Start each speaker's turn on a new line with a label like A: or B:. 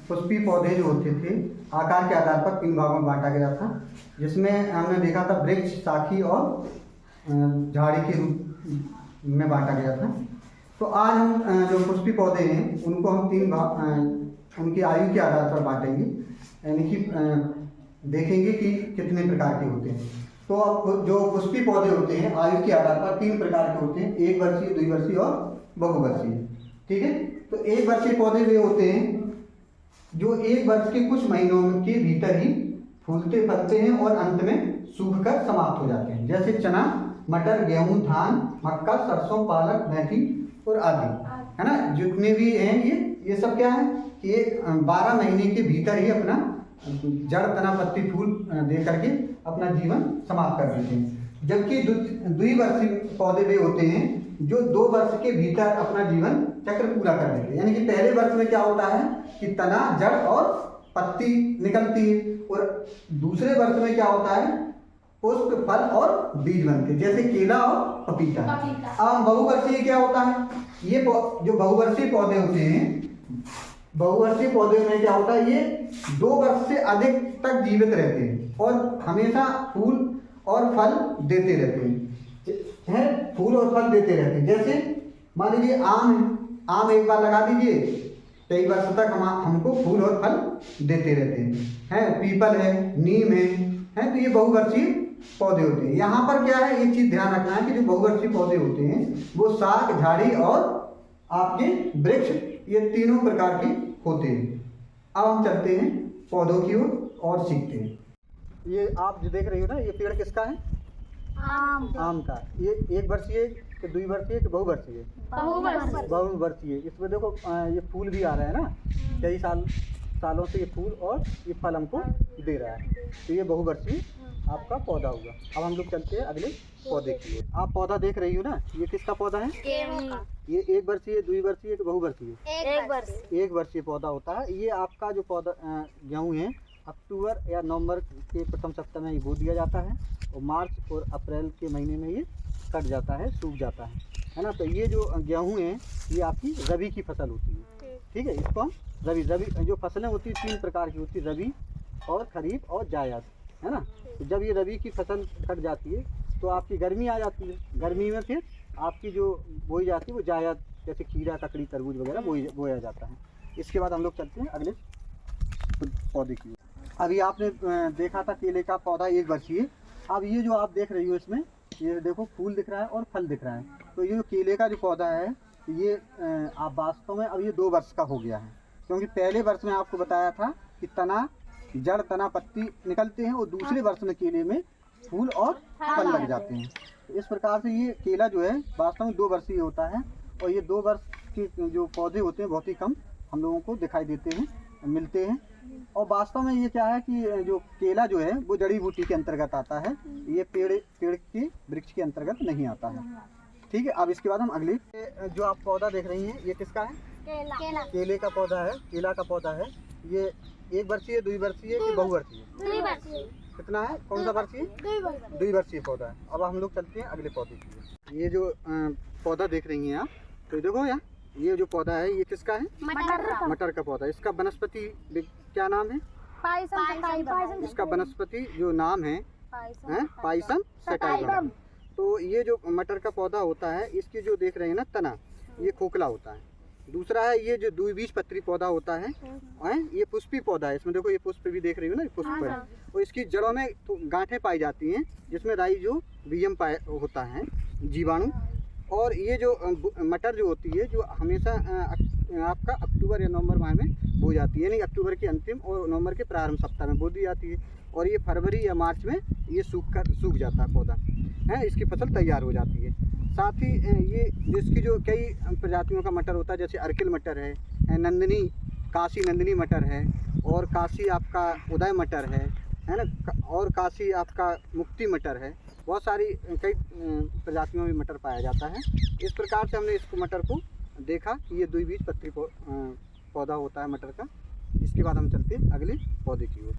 A: पुष्पी पौधे जो होते थे आकार के आधार पर 3 भागों में बांटा गया था, जिसमें हमने देखा था वृक्ष, शाखी और झाड़ी के रूप में बांटा गया था। तो आज हम जो पुष्पी पौधे हैं उनको हम 3 भाग उनकी आयु के आधार पर बांटेंगे, यानी कि देखेंगे कि कितने प्रकार के होते हैं। तो अब जो पुष्पी पौधे होते हैं आयु के आधार पर 3 प्रकार के होते हैं, 1 वर्षीय, 2 वर्षीय और बहुवर्षीय। ठीक है, तो 1 वर्षीय पौधे वे होते हैं जो 1 वर्ष के कुछ महीनों के भीतर ही फूलते फलते हैं और अंत में सूखकर समाप्त हो जाते हैं, जैसे चना, मटर, गेहूं, धान, मक्का, सरसों, पालक, मेथी और आदि, है ना। जितने भी हैं ये सब क्या है कि ये 12 महीने के भीतर ही अपना जड़, तना, पत्ती, फूल दे करके अपना जीवन समाप्त कर देते हैं। जबकि द्विवर्षीय पौधे वे होते हैं जो 2 वर्ष के भीतर अपना जीवन चक्र पूरा कर देते हैं। यानी कि पहले वर्ष में क्या होता है कि तना, जड़ और पत्ती निकलती है, और दूसरे वर्ष में क्या होता है पुष्प, फल और बीज बनते हैं, जैसे केला और पपीता। अब बहुवर्षीय क्या होता है, ये जो बहुवर्षीय पौधे होते हैं, बहुवर्षीय पौधे में क्या होता है ये 2 वर्ष से अधिक तक जीवित रहते हैं और हमेशा फूल और फल देते रहते हैं, फूल और फल देते रहते हैं। जैसे मान लीजिए आम एक बार लगा दीजिए, कई वर्ष तक हमको फूल और फल देते रहते हैं। पीपल है, नीम है, तो ये बहुवर्षीय पौधे होते हैं। यहाँ पर क्या है, एक चीज ध्यान रखना है कि जो बहुवर्षीय पौधे होते हैं वो शाख, झाड़ी और आपके वृक्ष, ये तीनों प्रकार के होते हैं। अब हम चलते हैं पौधों की ओर और सीखते हैं। ये आप जो देख रही हो ना, ये पेड़ किसका है? आम का। ये 1 वर्षीय कि 2 वर्षीय कि बहुवर्षीय? बहुवर्षीय। इसमें देखो ये फूल भी आ रहा है ना, कई सालों से ये फूल और ये फल हमको दे रहा है, तो ये बहुवर्षीय आपका पौधा होगा। अब हम लोग चलते हैं अगले पौधे की ओर। आप पौधा देख रही हो ना, ये किसका पौधा है? ये 1 वर्षीय, 2 वर्षीय कि बहुवर्षीय? 1 वर्षीय पौधा होता है। ये आपका जो पौधा गेहूँ है, अक्टूबर या नवंबर के प्रथम सप्ताह में ये बो दिया जाता है और मार्च और अप्रैल के महीने में ये कट जाता है, सूख जाता है ना। तो ये जो गेहूँ है ये आपकी रबी की फसल होती है। ठीक है, इसको हम रबी जो फसलें होती है 3 प्रकार की होती है, रबी और खरीफ और जायद, है ना। तो जब ये रबी की फसल कट जाती है तो आपकी गर्मी आ जाती है। गर्मी में फिर आपकी जो बोई जाती है वो जायद, जैसे खीरा, ककड़ी, तरबूज वगैरह बोया जाता है। इसके बाद हम लोग चलते हैं अगले पौधे की। अभी आपने देखा था केले का पौधा 1 वर्षीय। अब ये जो आप देख रही हो इसमें ये देखो फूल दिख रहा है और फल दिख रहा है। तो ये केले का जो पौधा है ये आप वास्तव में अब ये 2 वर्ष का हो गया है, क्योंकि पहले वर्ष में आपको बताया था कि तना, जड़, तना, पत्ती निकलते हैं और दूसरे वर्ष में केले में फूल और फल लग जाते हैं। इस प्रकार से ये केला जो है वास्तव में 2 वर्षीय होता है, और ये 2 वर्ष के जो पौधे होते हैं बहुत ही कम हम लोगों को दिखाई देते हैं, मिलते हैं। और वास्तव में ये क्या है कि जो केला जो है वो जड़ी बूटी के अंतर्गत आता है, ये पेड़ के वृक्ष के अंतर्गत नहीं आता है। ठीक है, अब इसके बाद हम अगले जो आप पौधा देख रही हैं ये किसका है? केले का पौधा है, केला का पौधा है। ये 1 वर्षीय, 2 वर्षीय कि बहुवर्षीय? कितना है, कौन सा वर्षीय? 2 वर्षीय पौधा है। अब हम लोग चलते हैं अगले पौधे की। ये जो पौधा देख रही हैं आप, तो देखो यार ये जो पौधा है ये किसका है? मटर का पौधा। इसका वनस्पति क्या नाम है? इसका वनस्पति जो नाम है पाइसम सटाइलम। तो ये जो मटर का पौधा होता है इसकी जो देख रहे हैं ना तना, ये खोखला होता है। दूसरा है ये जो द्विबीजपत्री पौधा होता है, ये पुष्पी पौधा है। इसमें देखो ये पुष्प भी देख रही हो ना, ये पुष्प है। और इसकी जड़ों में तो गांठें पाई जाती हैं जिसमें राइजोबियम होता है, जीवाणु। और ये जो मटर जो होती है जो हमेशा आपका अक्टूबर या नवंबर माह में बो जाती है, यानी अक्टूबर के अंतिम और नवंबर के प्रारंभ सप्ताह में बो दी जाती है, और ये फरवरी या मार्च में ये सूख जाता है पौधा, है, इसकी फसल तैयार हो जाती है। साथ ही ये जिसकी जो कई प्रजातियों का मटर होता है, जैसे अर्किल मटर है, नंदिनी, काशी नंदिनी मटर है, और काशी आपका उदय मटर है ना, और काशी आपका मुक्ति मटर है। बहुत सारी कई प्रजातियों में मटर पाया जाता है। इस प्रकार से हमने इसको मटर को देखा कि ये द्विबीजपत्री पौधा होता है मटर का। इसके बाद हम चलते हैं अगले पौधे की ओर।